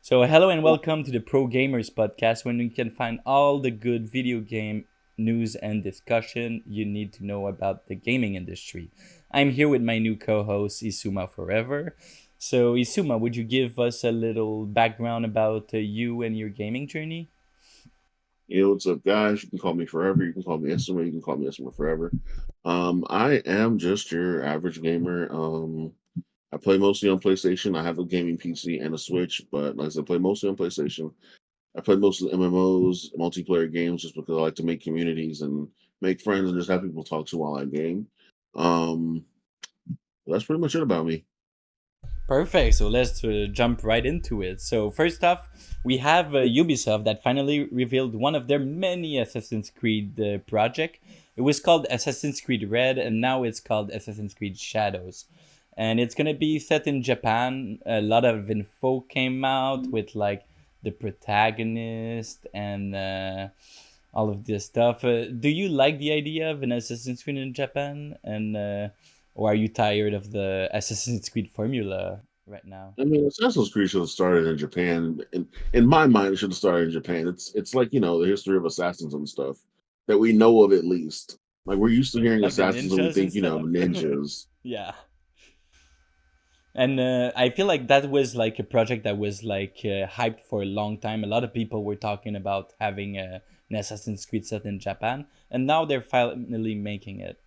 So, hello and welcome to the Pro Gamers Podcast, when you can find all the good video game news and discussion you need to know about the gaming industry. I'm here with my new co-host Isumaforever. So, Isuma, would you give us a little background about you and your gaming journey? What's up, guys? You can call me Forever. You can call me Estima. You can call me Estima Forever. I am just your average gamer. I play mostly on PlayStation. I have a gaming PC and a Switch, but like I said, I play mostly on PlayStation. I play mostly MMOs, multiplayer games, just because I like to make communities and make friends and just have people to talk to while I game. Um, that's pretty much it about me. Perfect. So let's jump right into it. So first off, we have Ubisoft that finally revealed one of their many Assassin's Creed project. It was called Assassin's Creed Red, and now it's called Assassin's Creed Shadows. And it's gonna be set in Japan. A lot of info came out with like the protagonist and all of this stuff. Do you like the idea of an Assassin's Creed in Japan? And or are you tired of the Assassin's Creed formula right now? I mean, Assassin's Creed should have started in Japan. In my mind, it should have started in Japan. It's like the history of assassins and stuff that we know of at least. Like we're used to hearing Like the assassins and we ninjas and think stuff? ninjas. Yeah. And I feel like that was like a project that was like hyped for a long time. A lot of people were talking about having an Assassin's Creed set in Japan, and now they're finally making it.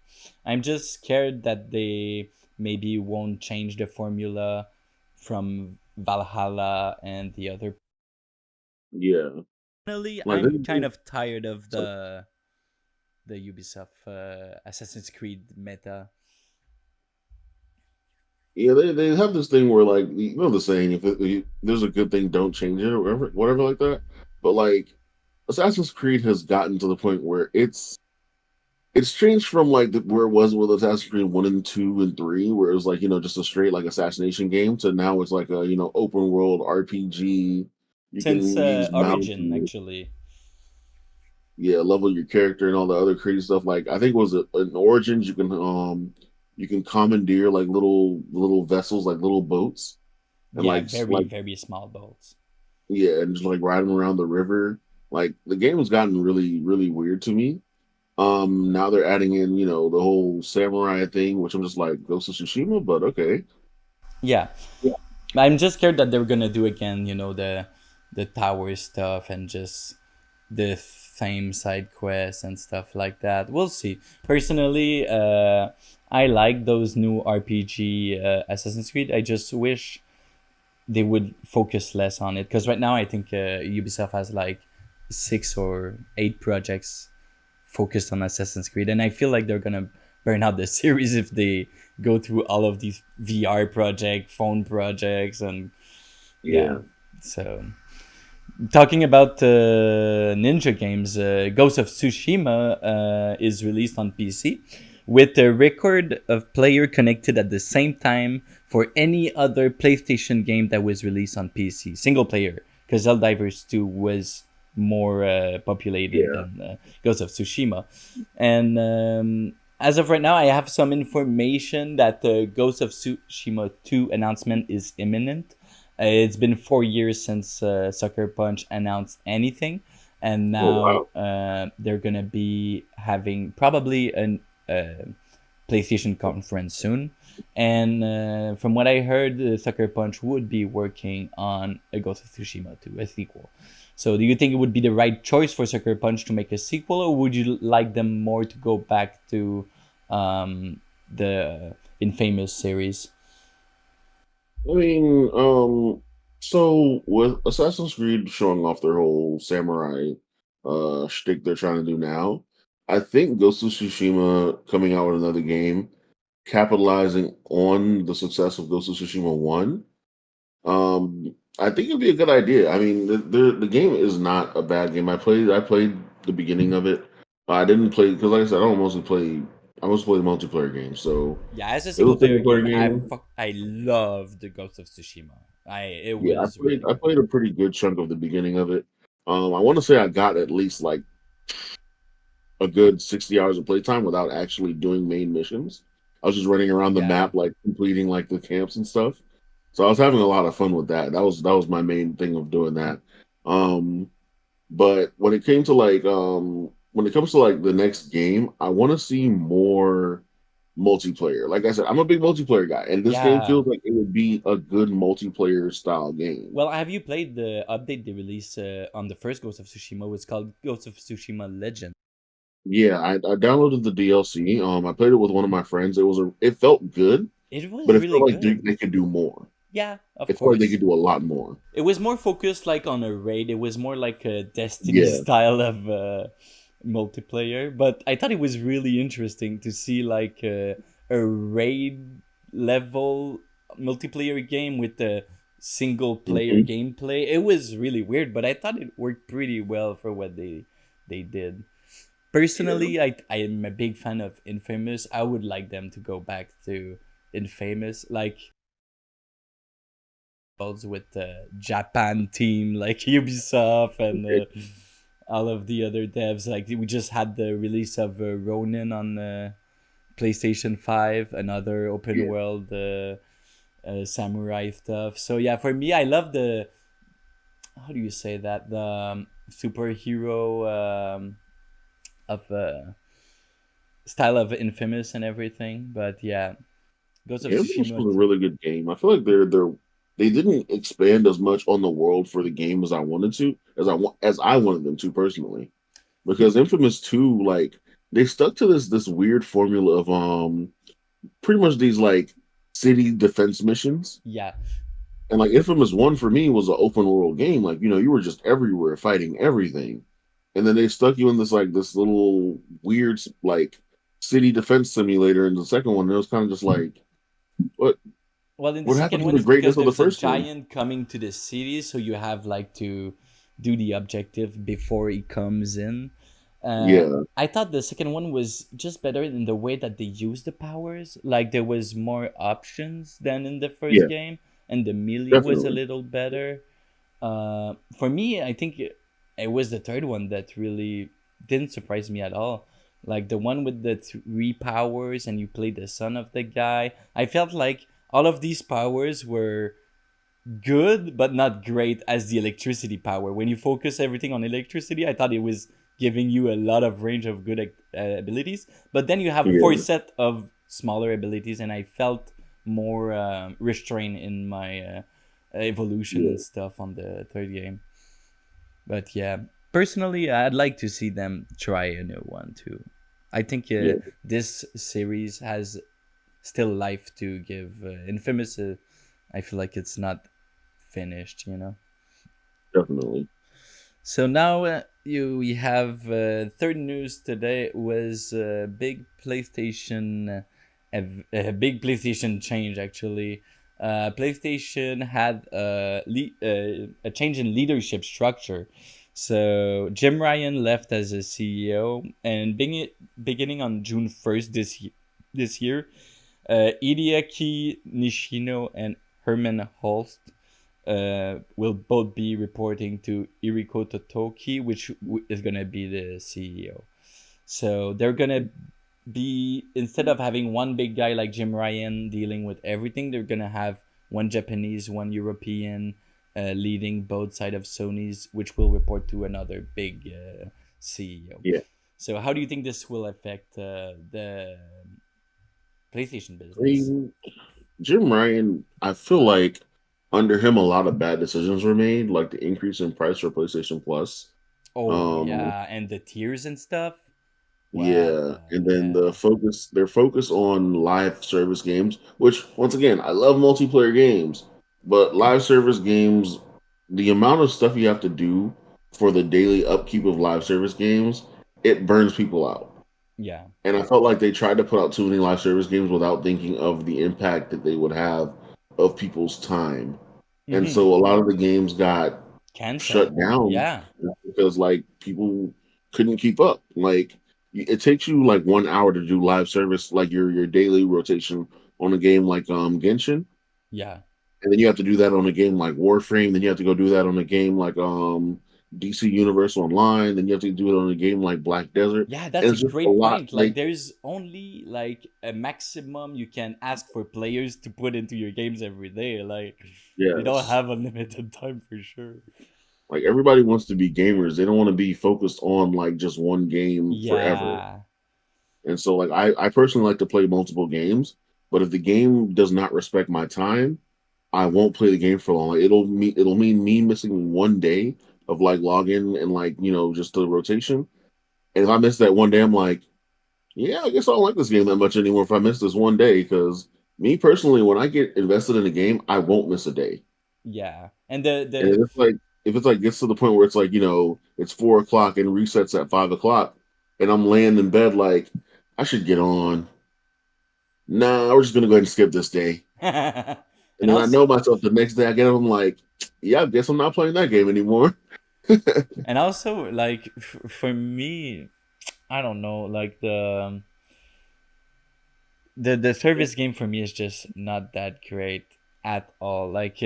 I'm just scared that they maybe won't change the formula from Valhalla and the other. Yeah, Finally, like I'm kind of tired of so, the Ubisoft Assassin's Creed meta. yeah, they have this thing where like the saying if there's a good thing, don't change it or whatever like that. But like Assassin's Creed has gotten to the point where it's changed from like where it was with Assassin's Creed 1 and 2 and 3, where it was like just a straight like assassination game, to now it's like a open world RPG. You Since can use mounts Origin, and actually. yeah, level your character and all the other crazy stuff. Like I think was it in Origins you can commandeer like little vessels, like little boats, and Yeah, very, like very small boats. yeah, and just like ride them around the river. Like the game has gotten really weird to me. Now they're adding in, the whole samurai thing, which I'm just like Ghost of Tsushima, but okay. Yeah, Yeah. I'm just scared that they're gonna do again, the tower stuff and just the same side quests and stuff like that. We'll see. Personally, I like those new RPG Assassin's Creed. I just wish they would focus less on it, because right now I think Ubisoft has like 6 or 8 projects focused on Assassin's Creed, and I feel like they're gonna burn out the series if they go through all of these VR project, phone projects, and yeah. Yeah. So talking about ninja games, Ghost of Tsushima is released on PC with a record of player connected at the same time for any other PlayStation game that was released on PC, single player, because Helldivers 2 was more populated Yeah. than Ghost of Tsushima. And as of right now, I have some information that the Ghost of Tsushima 2 announcement is imminent. It's been 4 years since Sucker Punch announced anything, and Oh now wow. they're gonna be having probably a PlayStation conference soon. And from what I heard, Sucker Punch would be working on a Ghost of Tsushima 2, a sequel. So, do you think it would be the right choice for Sucker Punch to make a sequel, or would you like them more to go back to the infamous series? I mean, so with Assassin's Creed showing off their whole samurai shtick they're trying to do now, I think Ghost of Tsushima coming out with another game, capitalizing on the success of Ghost of Tsushima 1. I think it'd be a good idea. I mean, the game is not a bad game. I played the beginning of it. I didn't play because, like I said, I mostly play multiplayer games. So Yeah, as a it was single a single player player game, game. I love the Ghost of Tsushima. It Yeah, was really I good. played a pretty good chunk of the beginning of it. I want to say I got at least like a good 60 hours of playtime without actually doing main missions. I was just running around the Yeah, map, like completing like the camps and stuff. So I was having a lot of fun with that. That was my main thing of doing that. Um, but when it comes to like the next game, I want to see more multiplayer. Like I said, I'm a big multiplayer guy, and this game Yeah. feels like it would be a good multiplayer style game. Well, have you played the update they released on the first Ghost of Tsushima? It's called Ghost of Tsushima Legend. Yeah, I downloaded the DLC. I played it with one of my friends. It felt good, It was but it really felt like good. they could do more. Yeah, of It felt like they course. could do a lot more. It was more focused like on a raid. It was more like a Destiny Yeah. style of multiplayer. But I thought it was really interesting to see like a raid level multiplayer game with the single player Hmm. gameplay. It was really weird, but I thought it worked pretty well for what they did. Yeah. Personally, I am a big fan of Infamous. I would like them to go back to Infamous, like with the Japan team, like Ubisoft and Okay. all of the other devs. Like we just had the release of Ronin on PlayStation 5, another open Yeah. world samurai stuff. So yeah, for me, I love the, how do you say that, the superhero of style of Infamous and everything. But yeah, Ghost of Infamous Tsushima. was a really good game. I feel like they didn't expand as much on the world for the game as I wanted to, as I wanted them to personally. Because Infamous 2, like they stuck to this weird formula of pretty much these like city defense missions. Yeah. And like Infamous 1 for me was an open world game. Like, you were just everywhere fighting everything. And then they stuck you in this little weird like city defense simulator in the second one. And it was kind of just like, what Well, in the what happened second to one, the it's because greatness of the there's a first one? giant coming to the city, so you have like to do the objective before he comes in. Uh, Yeah, I thought the second one was just better in the way that they use the powers. Like there was more options than in the first yeah, game, and the melee was a definitely. little better. For me, I think it was the third one that really didn't surprise me at all. Like the one with the three powers, and you play the son of the guy. I felt like all of these powers were good, but not great as the electricity power. When you focus everything on electricity, I thought it was giving you a lot of range of good abilities. But then you have four Yeah, set of smaller abilities, and I felt more restrained in my evolution yeah, and stuff on the third game. But yeah, personally, I'd like to see them try a new one too. I think yeah, this series has still life to give. Infamous, I feel like it's not finished, you know. definitely. So now we have third news today was a big PlayStation change actually. PlayStation had a change in leadership structure. So Jim Ryan left as a CEO, and beginning on June 1st this year, Hideaki Nishino and Herman Holst will both be reporting to Iriko Totoki, which is gonna be the CEO. So they're gonna be, instead of having one big guy like Jim Ryan dealing with everything, they're gonna have one Japanese, one European, leading both side of Sony's, which will report to another big CEO. Yeah. So how do you think this will affect the PlayStation I business? mean, Jim Ryan, I feel like under him a lot of bad decisions were made, like the increase in price for PlayStation Plus. Oh Um, yeah, and the tiers and stuff. What yeah, the and then heck? their focus on live service games, which once again, I love multiplayer games, but live service games, the amount of stuff you have to do for the daily upkeep of live service games, it burns people out. Yeah. And I felt like they tried to put out too many live service games without thinking of the impact that they would have of people's time. And Mm-hmm. so a lot of the games got shut Cancel. down Yeah. because like people couldn't keep up. Like it takes you like 1 hour to do live service, like your daily rotation on a game like Genshin, Yeah. and then you have to do that on a game like Warframe. Then you have to go do that on a game like DC Universe Online, then you have to do it on a game like Black Desert, Yeah, and that's a it's just a great lot. point. Like, Like, there's only like a maximum you can ask for players to put into your games every day. Like, they don't yes, have unlimited time for sure. like everybody wants to be gamers. They don't want to be focused on like just one game forever. Yeah, And so, like, I personally like to play multiple games, but if the game does not respect my time, I won't play the game for long. Like, it'll mean me missing one day of like login and like just the rotation. And if I miss that one day, I'm like, yeah, I guess I don't like this game that much anymore. If I miss this one day, because me personally, when I get invested in a game, I won't miss a day. yeah. And And the if it's like gets to the point where it's like it's 4 o'clock and resets at 5 o'clock, and I'm laying in bed like I should get on. Nah, we're just gonna go ahead and skip this day. And and then I also know myself the next day I get up, I'm like, yeah, I guess I'm not playing that game anymore. like for me, I don't know, like the service game for me is just not that great at all. Like,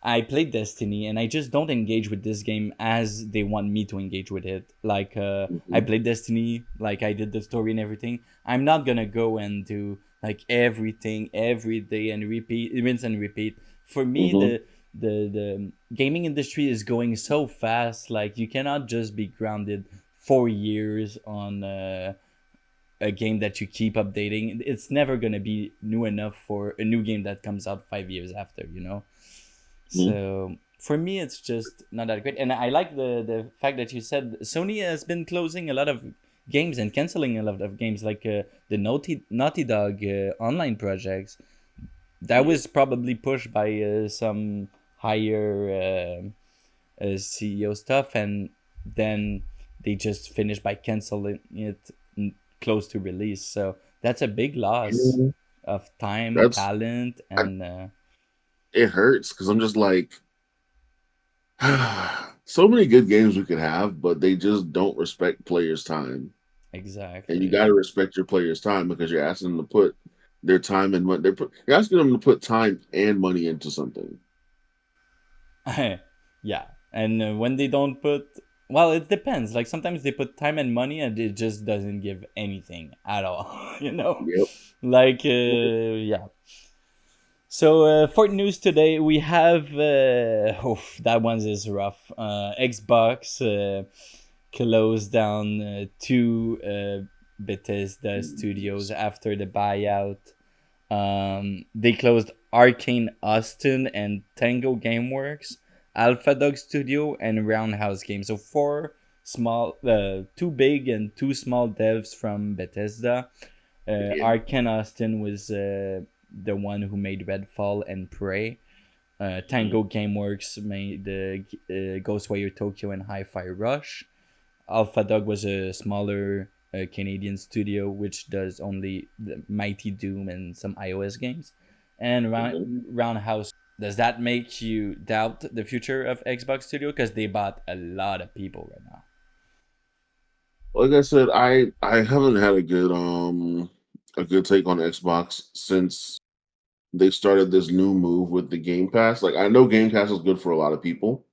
I play Destiny and I just don't engage with this game as they want me to engage with it. Like, I Mhm, played Destiny, like I did the story and everything. I'm not gonna go and do like everything every day and repeat, rinse and repeat. For me, mhm, the gaming industry is going so fast. Like, you cannot just be grounded 4 years on a game that you keep updating. It's never gonna be new enough for a new game that comes out 5 years after, you know. mhm. So for me, it's just not that great. And I like the fact that you said Sony has been closing a lot of games and canceling a lot of games, like the Naughty Dog online projects. That Yeah. was probably pushed by some higher CEO stuff, and then they just finished by canceling it close to release. So that's a big loss Yeah. of time, That's talent, I, and it hurts because I'm just like, so many good games we could have, but they just don't respect players' time. And you got exactly. to respect your players' time because you're asking them to put their time and money. You're asking them to put time and money into something. Yeah, and when they don't put, well, it depends. Like, sometimes they put time and money and it just doesn't give anything at all. You know, Yep. like, yeah. So for news today, we have that one is rough. Xbox closed down two Bethesda studios after the buyout. They closed Arcane Austin and Tango Gameworks, Alpha Dog Studio, and Roundhouse Games. So four small, two big and two small devs from Bethesda. Yeah. Arcane Austin was the one who made Redfall and Prey. Mhm. Tango Gameworks made Ghostwire Tokyo and Hi-Fi Rush. Alpha Dog was a smaller Canadian studio which does only the Mighty Doom and some iOS games. And Mhm. Roundhouse. Does that make you doubt the future of Xbox Studio? Because they bought a lot of people right now. Like I said, I haven't had a good take on Xbox since they started this new move with the Game Pass. Like I know Game Pass is good for a lot of people,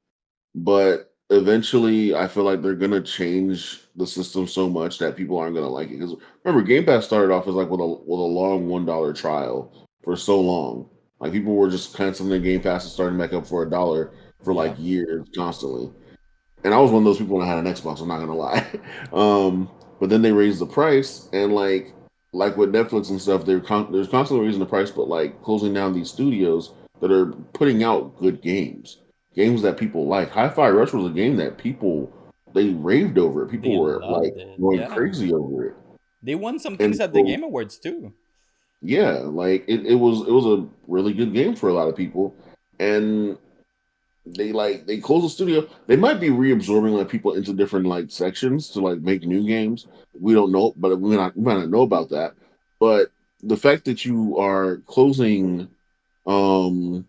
but eventually I feel like they're gonna change the system so much that people aren't gonna like it. Because remember, Game Pass started off as like with a long $1 trial for so long. Like people were just canceling their Game Pass and starting back up for $1 for like Yeah. years constantly. And I was one of those people that had an Xbox. I'm not gonna lie. But then they raised the price, and like with Netflix and stuff, there's constantly raising the price, but like closing down these studios that are putting out good games that people like. Hi-Fi Rush was a game that people they raved over it. People They were like loved it. going Yeah. crazy over it, They won some and things at the so Game Awards too. yeah, like it was a really good game for a lot of people, and they close the studio. They might be reabsorbing like people into different like sections to like make new games. We don't know, but we might not know about that. But the fact that you are um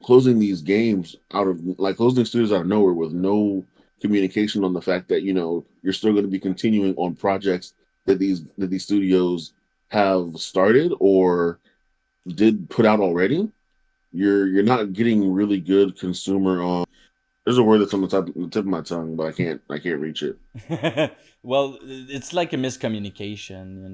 closing these games out of like closing studios out of nowhere with no communication on the fact that you're still going to be continuing on projects that these studios have started or did put out already. You're not getting really good consumer. There's a word that's on the tip of my tongue, but I can't reach it. Well, it's like a miscommunication,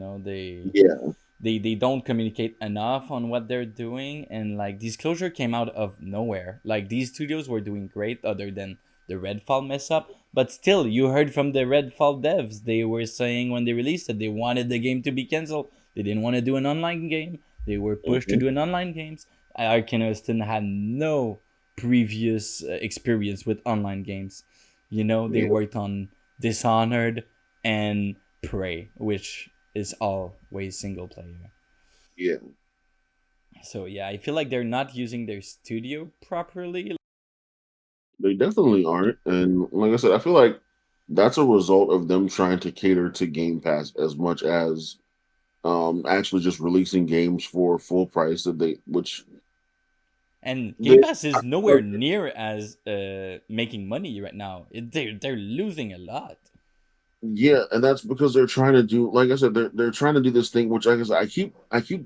Yeah. they don't communicate enough on what they're doing, and like disclosure came out of nowhere. Like these studios were doing great other than the Redfall mess up, but still you heard from the Redfall devs, they were saying when they released it they wanted the game to be canceled. They didn't want to do an online game. They were pushed to Hmm. do an online games. Arkane Austin had no previous experience with online games. They Yeah. worked on Dishonored and Prey, which is always single player. Yeah. So yeah, I feel like they're not using their studio properly. They definitely aren't. And like I said, I feel like that's a result of them trying to cater to Game Pass as much as actually just releasing games for full price that they which And they Game Pass I is feel nowhere like near as making money right now. They're losing a lot. yeah, and that's because they're trying to do like I said, they're trying to do this thing, which I guess I keep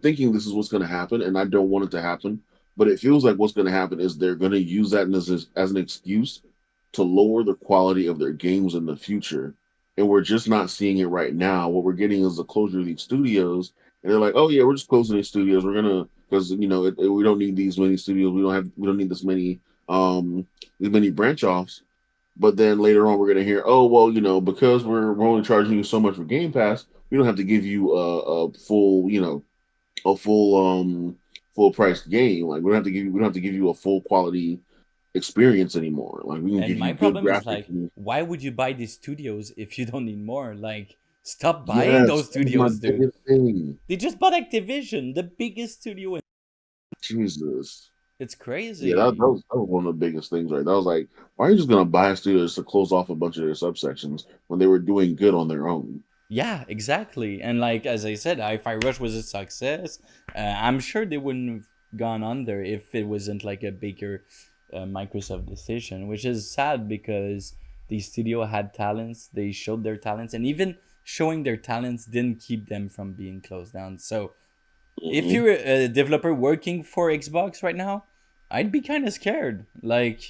thinking this is what's gonna happen, and I don't want it to happen. But it feels like what's gonna happen is they're gonna use that as an excuse to lower the quality of their games in the future. And we're just not seeing it right now. What we're getting is the closure of these studios, and they're like, "Oh yeah, we're just closing these studios. We're gonna because we don't need these many studios. We don't need um these many branch offs." But then later on, we're going to hear, oh, well, because we're only charging you so much for Game Pass, we don't have to give you a full, a full priced game. Like we don't have to give you a full quality experience anymore. Like we can And give you my good problem is graphics. like, why would you buy these studios if you don't need more? Like, stop buying Yes, those that was my studios, dude. biggest thing. They just bought Activision, the biggest studio. Jesus. It's Yeah, crazy. that was one of the biggest things, right? That was like, why are you just gonna buy studios to close off a bunch of their subsections when they were doing good on their own? Yeah, exactly. And like as I said, Hi-Fi Rush was a success. I'm sure they wouldn't have gone under if it wasn't like a bigger Microsoft decision, which is sad because the studio had talents. They showed their talents, and even showing their talents didn't keep them from being closed down. So if Mhm. you're a developer working for Xbox right now, I'd be kind of scared. Like,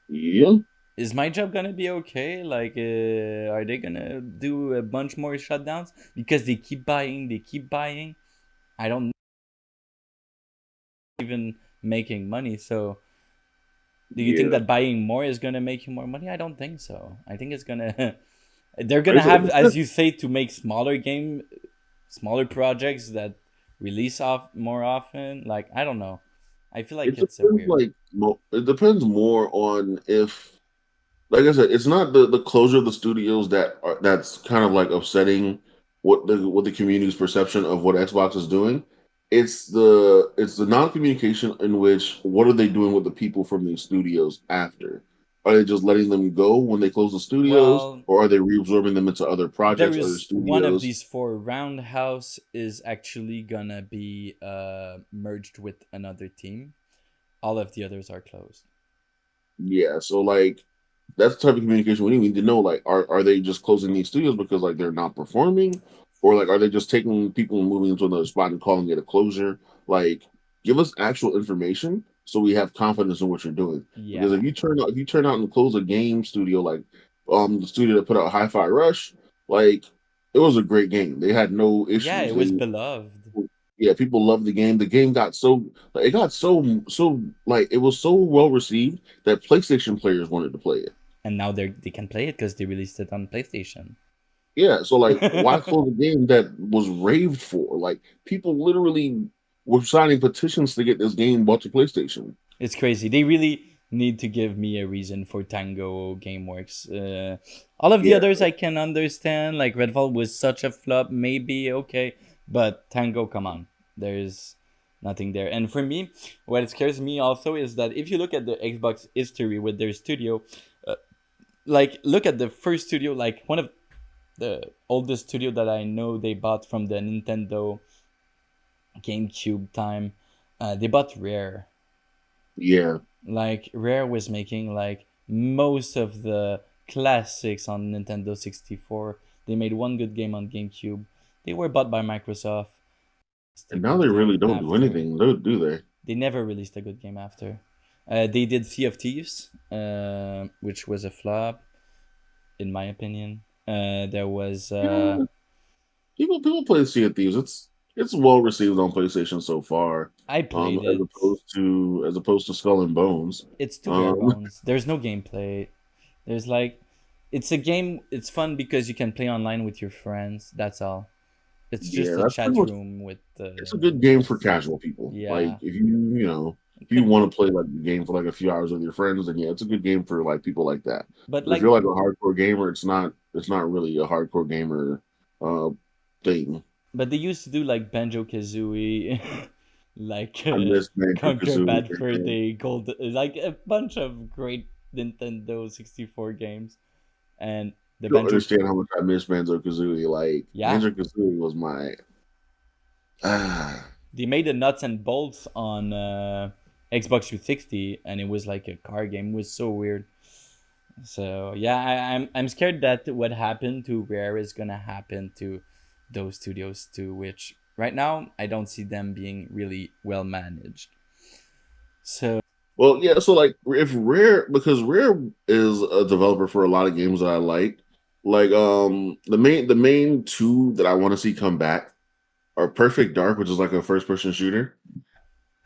Yeah. is my job gonna be okay? Like, are they gonna do a bunch more shutdowns because they keep buying, they keep buying? I don't even making money. So, do you think Yeah. that buying more is gonna make you more money? I don't think so. I think it's gonna they're Like I gonna said, it have, as depends. you say, to make smaller projects that release off more often. Like, I don't know. I feel like It it's a depends. weird. It depends more on if, like I said, it's not the closure of the studios that's kind of like upsetting what the community's perception of what Xbox is doing. It's the non communication in which what are they doing with the people from these studios after? Are they just letting them go when they close the studios, Well, or are they reabsorbing them into other there projects, other is one of studios? these four. Roundhouse is actually gonna be merged with another team. All of the others are closed. Yeah, so like that's the type of communication we need to know. Like, are they just closing these studios because like they're not performing, or like are they just taking people and moving into another spot and calling it a closure? Like, give us actual information so we have confidence in what you're doing. Because Yeah, if you turn out and close a game studio like the studio that put out Hi-Fi Rush, like it was a great game. They had no yeah, issues. it was beloved, Yeah, people loved the game. The game got so like, it got so like it was so well received that PlayStation players wanted to play it. and now they can play it because they released it on PlayStation. Yeah, so like why close a game that was raved for? Like people literally were signing petitions to get this game bought to PlayStation. It's crazy. They really need to give me a reason for Tango GameWorks. All of the Yeah, others I can understand. Like Redfall was such a flop, maybe okay, but Tango, come on, there's nothing there. And for me, what scares me also is that if you look at the Xbox history with their studio, uh, like look at the first studio, like one of the oldest studio that I know they bought from the Nintendo GameCube time. They bought Rare. yeah. Like Rare was making like most of the classics on Nintendo 64. They made one good game on GameCube. They were bought by Microsoft. Released a And now good they really game don't do after. anything, do they? They never released a good game after. They did Sea of Thieves, which was a flop in my opinion. There was Yeah, people play Sea of Thieves. It's well received on PlayStation so far. I played it. As opposed to Skull and Bones. It's too bare Um, bones. There's no gameplay. There's like, it's a game. It's fun because you can play online with your friends. That's all. It's yeah, just a that's pretty chat much. room with It's a good game for hosts. casual people. Like Yeah, if if you could want be. to play like a game for like a few hours with your friends, then yeah, it's a good game for like people like that. But But if you're like, like a hardcore gamer, it's not really a hardcore gamer uh thing. but they used to do like Banjo Kazooie, like I miss Banjo Conquer Kazooie. Bad Fur Day, Gold, like a bunch of great Nintendo 64 games, and the You don't Banjo. understand how much I miss Banjo Kazooie. Like Yeah, Banjo Kazooie was my ah they made the nuts and bolts on Xbox 360, and it was like a car game. It was so weird. So yeah, I'm scared that what happened to Rare is gonna happen to those studios too. Which right now I don't see them being really well managed. So well, yeah. So like, if Rare, because Rare is a developer for a lot of games that I like the main two that I want to see come back are Perfect Dark, which is like a first person shooter,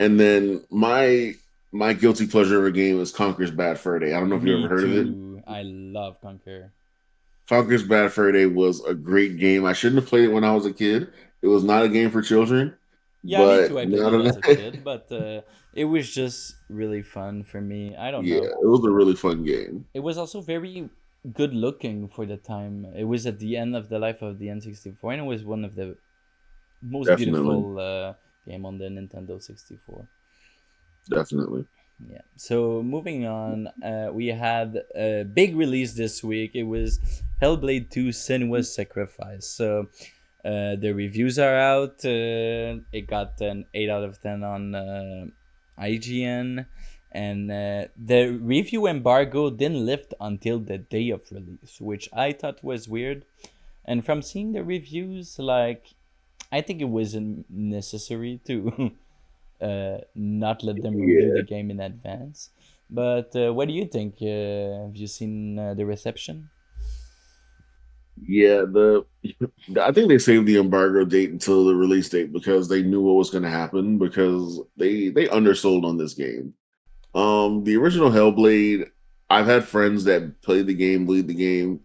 and then my guilty pleasure of a game is Conker's Bad Fur Day. I don't know if you ever me heard of it. too. I love Conquer. Conker's Bad Fur Day was a great game. I shouldn't have played it when I was a kid. It was not a game for children, Yeah, me but too. I played now it as a that kid, but it was just really fun for me. I don't yeah, know. it was a really fun game. It was also very good looking for the time. It was at the end of the life of the N64, and it was one of the most Definitely, beautiful game on the Nintendo 64. definitely. Yeah. So moving on, we had a big release this week. It was Hellblade 2: Senua's Sacrifice. So the reviews are out. It got an 8 out of 10 on IGN. And the review embargo didn't lift until the day of release, which I thought was weird. And from seeing the reviews, like, I think it wasn't necessary to not let them review the Yeah, game in advance. But what do you think? Have you seen the reception? yeah. I think they saved the embargo date until the release date because they knew what was going to happen because they undersold on this game. The original Hellblade, I've had friends that played the game, lead the game.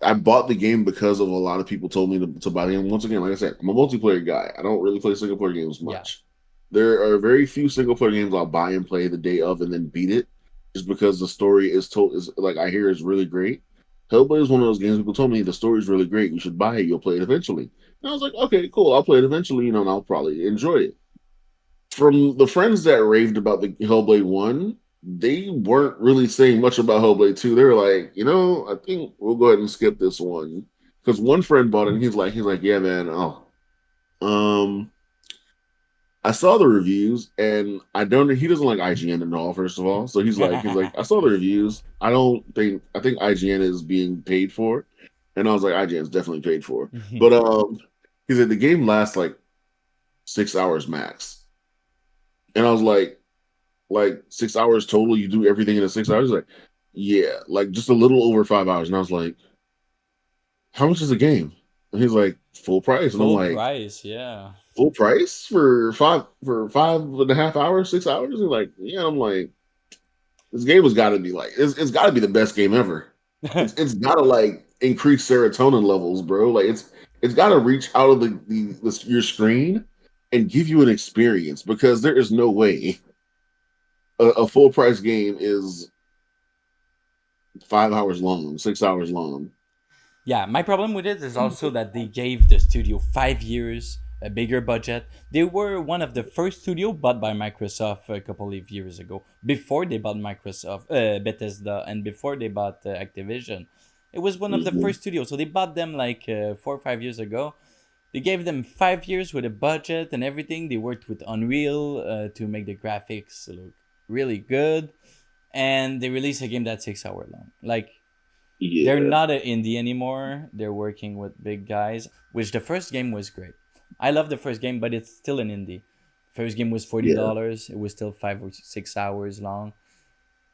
I bought the game because of a lot of people told me to buy the game. Once again, like I said, I'm a multiplayer guy. I don't really play single player games Yeah. much. There are very few single player games I'll buy and play the day of and then beat it, just because the story is told is like I hear is really great. Hellblade is one of those games people told me the story is really great. You should buy it. You'll play it eventually. And I was like, okay, cool. I'll play it eventually. And I'll probably enjoy it. From the friends that raved about the Hellblade one, they weren't really saying much about Hellblade 2. They were like, I think we'll go ahead and skip this one. Because one friend bought it and he's like, yeah, man, um, I saw the reviews and I don't he doesn't like IGN at all, first of all. So he's like, I saw the reviews. I think IGN is being paid for. And I was like, IGN is definitely paid for. But he said the game lasts like 6 hours max. And I was like 6 hours total. You do everything in a 6 hours. Like, yeah, like just a little over 5 hours. And I was like, how much is the game? And he's like, full price. And I'm Full like, price, yeah. full price for 5.5 hours, 6 hours? And like, yeah. And I'm like, this game has got to be like, it's got to be the best game ever. It's got to like increase serotonin levels, bro. Like it's got to reach out of your screen and give you an experience because there is no way a full price game is 5 hours long, 6 hours long. Yeah, my problem with it is also that they gave the studio 5 years, a bigger budget. They were one of the first studio bought by Microsoft a couple of years ago, before they bought Microsoft, Bethesda, and before they bought Activision. It was one of the Mhm. first studios, so they bought them like 4 or 5 years ago. They gave them 5 years with a budget and everything. They worked with Unreal to make the graphics look really good, and they released a game that's 6 hour long. Like, they're Yeah, not an indie anymore. They're working with big guys, which the first game was great. I love the first game, but it's still an indie. First game was yeah, $40. It was still 5 or 6 hours long.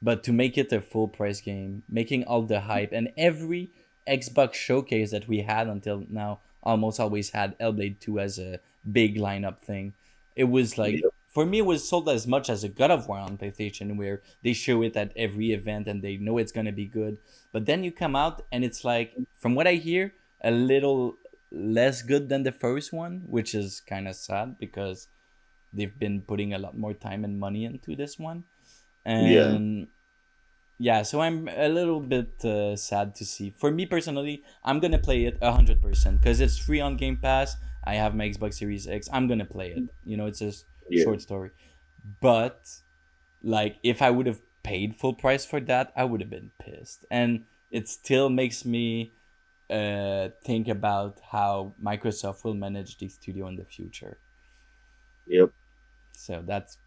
But to make it a full price game, making all the hype and every Xbox showcase that we had until now almost always had Hellblade 2 as a big lineup thing. It was like, Yep. for me, it was sold as much as a God of War on PlayStation, where they show it at every event and they know it's gonna be good. But then you come out and it's like, from what I hear, a little less good than the first one, which is kind of sad because they've been putting a lot more time and money into this one. Yeah. And yeah, so I'm a little bit sad to see. For me personally, I'm gonna play it 100% because it's free on Game Pass. I have my Xbox Series X. I'm gonna play it. You know, it's a Yeah. short story. But like, if I would have paid full price for that, I would have been pissed. And it still makes me think about how Microsoft will manage the studio in the future. Yep. So that's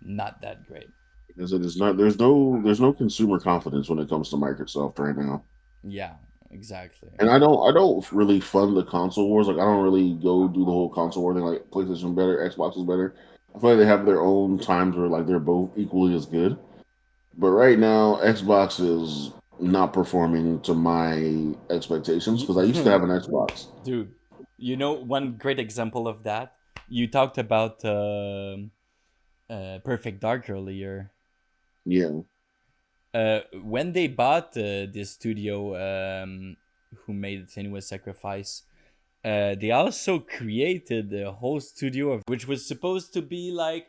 not that great. Because it is not. There's no consumer confidence when it comes to Microsoft right now. Yeah, exactly. And I don't really fund the console wars. Like I don't really go do the whole console war thing. Like PlayStation better, Xbox is better. I feel like they have their own times where like they're both equally as good. But right now, Xbox is not performing to my expectations because I used to have an Xbox. Dude, you know one great example of that? You talked about Perfect Dark earlier. Yeah. When they bought this studio who made Senua's Sacrifice, they also created a whole studio of which was supposed to be like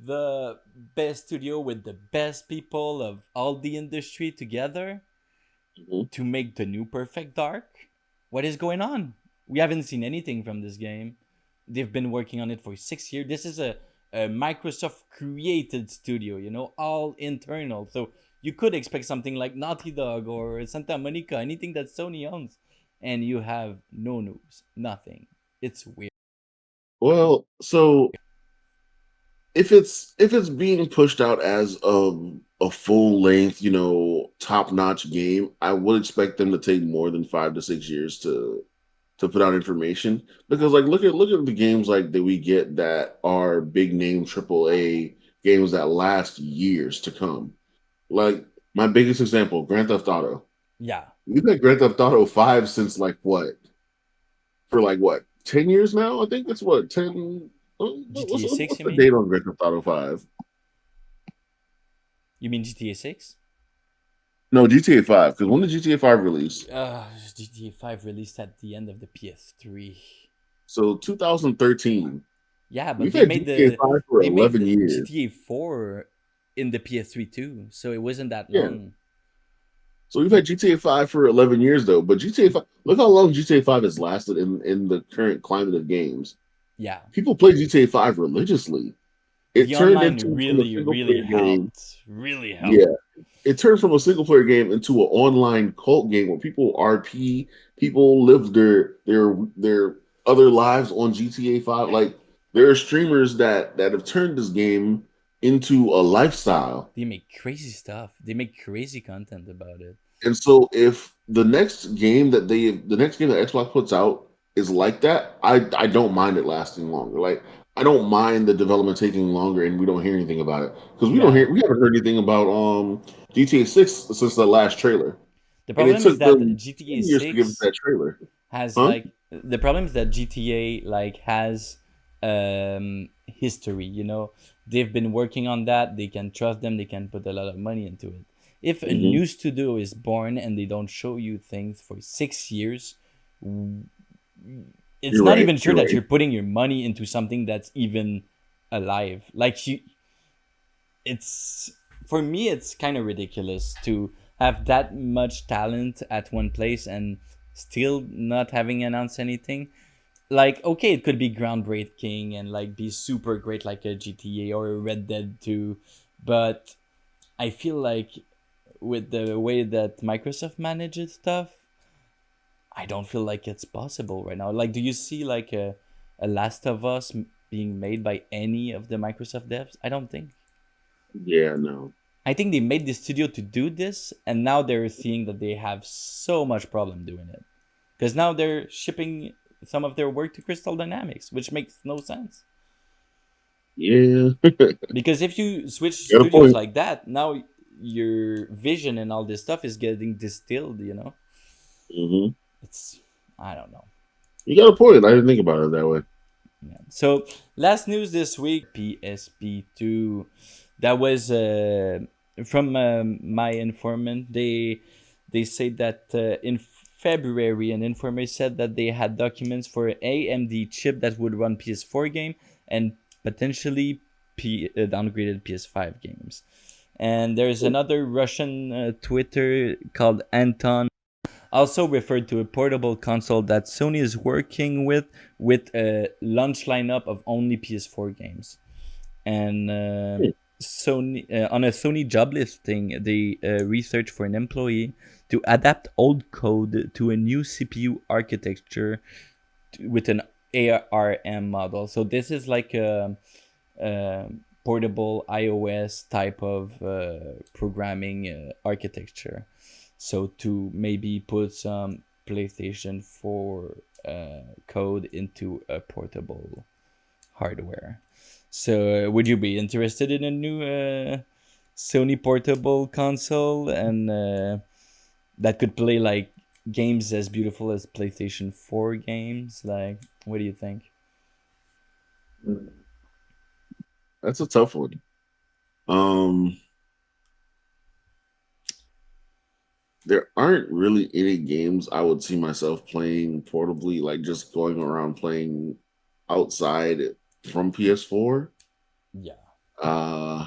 the best studio with the best people of all the industry together Mhm. to make the new Perfect Dark. What is going on? We haven't seen anything from this game. They've been working on it for 6 years. This is a Microsoft created studio, you know, all internal. So you could expect something like Naughty Dog or Santa Monica, anything that Sony owns. And you have no news, nothing. It's weird. Well, so if it's being pushed out as a full length, top notch game, I would expect them to take more than 5 to 6 years to put out information because like look at the games like that we get that are big name AAA games that last years to come. Like my biggest example, Grand Theft Auto. Yeah. We've had Grand Theft Auto 5 since like what? For like what? 10 years now? I think it's what, 10. GTA 6, What's you the mean? date on Grand Theft Auto 5? You mean GTA 6? No, GTA 5. Because when did GTA 5 release? GTA 5 released at the end of the PS3. So 2013. Yeah, but We've they had made GTA 5 for they 11 made years. GTA 4 in the PS3 too, so it wasn't that Yeah. long. So we've had GTA 5 for 11 years though, but GTA 5, look how long GTA 5 has lasted in the current climate of games. Yeah. People play GTA 5 religiously. It The turned online into from a really single really player game. helped. Really helped. Yeah. It turned from a single player game into an online cult game where people RP, people live their other lives on GTA 5. Like there are streamers that have turned this game into a lifestyle. They make crazy stuff. They make crazy content about it. And so if the next game that Xbox puts out is like that, I don't mind it lasting longer. Like I don't mind the development taking longer and we don't hear anything about it. Because Yeah. we haven't heard anything about GTA 6 since the last trailer. The And it problem is took that them GTA 10 years to give us 6 that trailer. has Huh? like the problem is that GTA like has history, you know. They've been working on that. They can trust them. They can put a lot of money into it. If a Hmm. new studio is born and they don't show you things for 6 years, it's You're not right. even sure You're that right. you're putting your money into something that's even alive. Like you, it's for me, it's kind of ridiculous to have that much talent at one place and still not having announced anything. Like, okay, it could be groundbreaking and like be super great, like a GTA or a Red Dead 2, but I feel like with the way that Microsoft manages stuff, I don't feel like it's possible right now. Like, do you see like a Last of Us being made by any of the Microsoft devs? I don't think. Yeah, no. I think they made the studio to do this, and now they're seeing that they have so much problem doing it. Because now they're shipping some of their work to Crystal Dynamics, which makes no sense. Yeah, Because if you switch got a studios point. like that, now your vision and all this stuff is getting distilled. Hmm. It's, I don't know. You got a point. I didn't think about it that way. Yeah. So last news this week, PSP2. That was from my informant. They say that in February, an informant said that they had documents for AMD chip that would run PS4 game and potentially downgraded PS5 games. And there's another Russian Twitter called Anton, also referred to a portable console that Sony is working with a launch lineup of only PS4 games. And Hmm. Sony on a Sony job listing, they research for an employee to adapt old code to a new CPU architecture with an ARM model. So this is like a portable iOS type of programming architecture. So to maybe put some PlayStation 4 code into a portable hardware. So would you be interested in a new Sony portable console and that could play like games as beautiful as PlayStation 4 games? Like, what do you think? That's a tough one. Um, there aren't really any games I would see myself playing portably, like just going around playing outside from PS4. Yeah. Uh,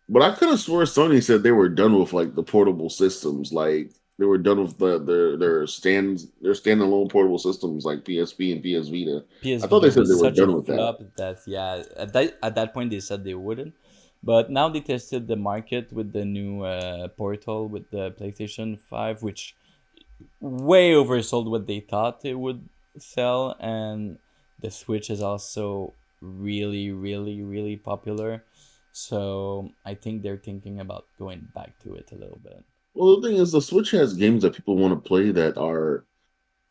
but I could have swore Sony said they were done with like the portable systems, like they were done with their standalone portable systems like PSP and PS Vita. I PS thought they Vita said they was were such a done with that. flop that, yeah, at that point they said they wouldn't, but now they tested the market with the new Portal with the PlayStation 5, which way oversold what they thought it would sell, and the Switch is also really, really, really popular. So I think they're thinking about going back to it a little bit. Well, the thing is, the Switch has games that people want to play that are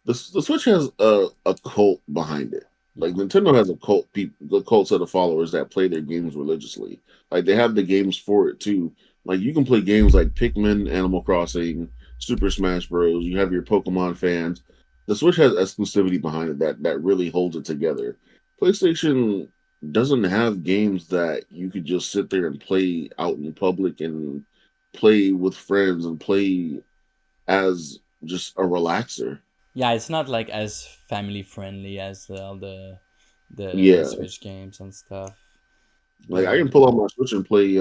the Switch has a cult behind it. Like Yeah. Nintendo has a cult set of followers that play their games religiously. Like they have the games for it too. Like you can play games like Pikmin, Animal Crossing, Super Smash Bros. You have your Pokemon fans. The Switch has exclusivity behind it that really holds it together. PlayStation doesn't have games that you could just sit there and play out in public and play with friends and play as just a relaxer. Yeah, it's not like as family friendly as all the Yeah, Switch games and stuff. like I The can pull out my Switch and play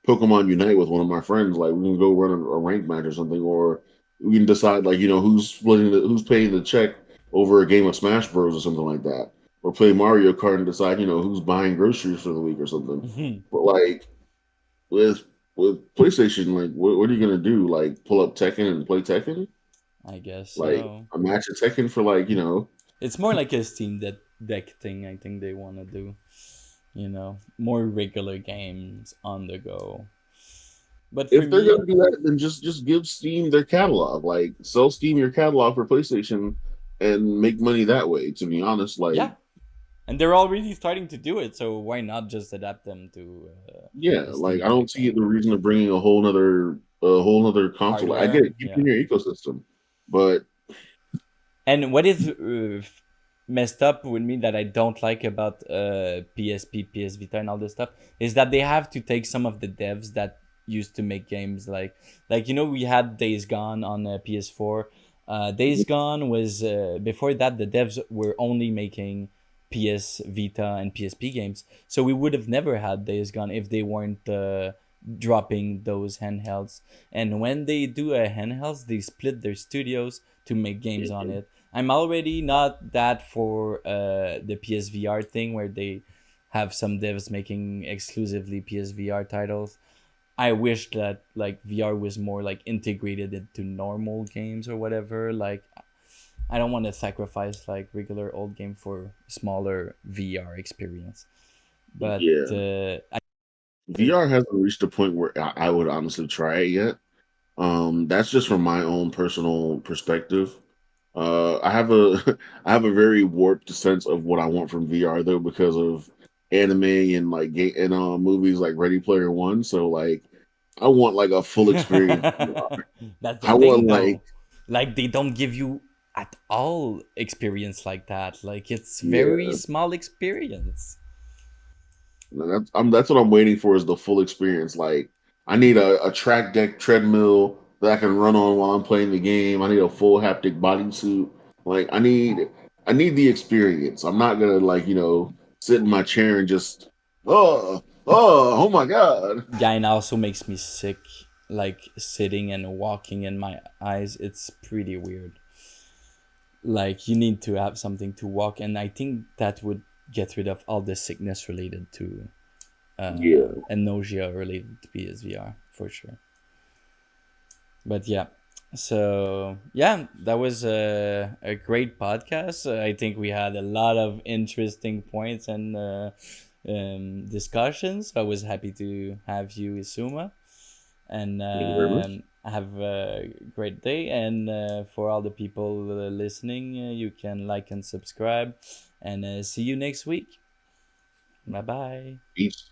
Pokemon Unite with one of my friends. Like we can go run a rank match or something, or we can decide like who's paying the check over a game of Smash Bros or something like that, or play Mario Kart and decide who's buying groceries for the week or something. Mhm. But like with with PlayStation, like what are you gonna do? Like pull up Tekken and play Tekken? I guess Like so. a match of Tekken for It's more like a Steam Deck thing. I think they want to do. More regular games on the go. But for if they're me, gonna do that, then just give Steam their catalog. Like sell Steam your catalog for PlayStation and make money that way. To be honest, like yeah, and they're already starting to do it. So why not just adapt them to yeah, the like Steam I don't Deck see the and reason of bringing a whole nother console. I get hardware? it, keep it Yeah. in your ecosystem, but And what is messed up with me that I don't like about PSP, PS Vita, and all this stuff is that they have to take some of the devs that used to make games like we had Days Gone on PS4. Days Gone was before that the devs were only making PS Vita and PSP games, so we would have never had Days Gone if they weren't dropping those handhelds. And when they do a handhelds, they split their studios to make games on it. I'm already not that for the PSVR thing where they have some devs making exclusively PSVR titles. I wish that like VR was more like integrated into normal games or whatever. Like I don't want to sacrifice like regular old game for smaller VR experience. But yeah, VR hasn't reached a point where I would honestly try it yet. That's just from my own personal perspective. I have a I have a very warped sense of what I want from VR though because of anime and like and movies like Ready Player One. So like I want like a full experience. That's the I want thing, like though. Like they don't give you at all experience like that. Like it's very yeah. small experience. That's what I'm waiting for is the full experience. Like I need a track deck treadmill that I can run on while I'm playing the game. I need a full haptic bodysuit. Like I need the experience. I'm not gonna like, sit in my chair and just oh my god. Yeah, and also makes me sick. Like sitting and walking in my eyes, it's pretty weird. Like you need to have something to walk, and I think that would get rid of all the sickness related to Yeah. and nausea related to PSVR for sure. But yeah, so yeah, that was a great podcast. I think we had a lot of interesting points and discussions. I was happy to have you, Isuma, and Thank you very much. have a great day. And for all the people listening, you can like and subscribe, and see you next week. Bye bye. Peace.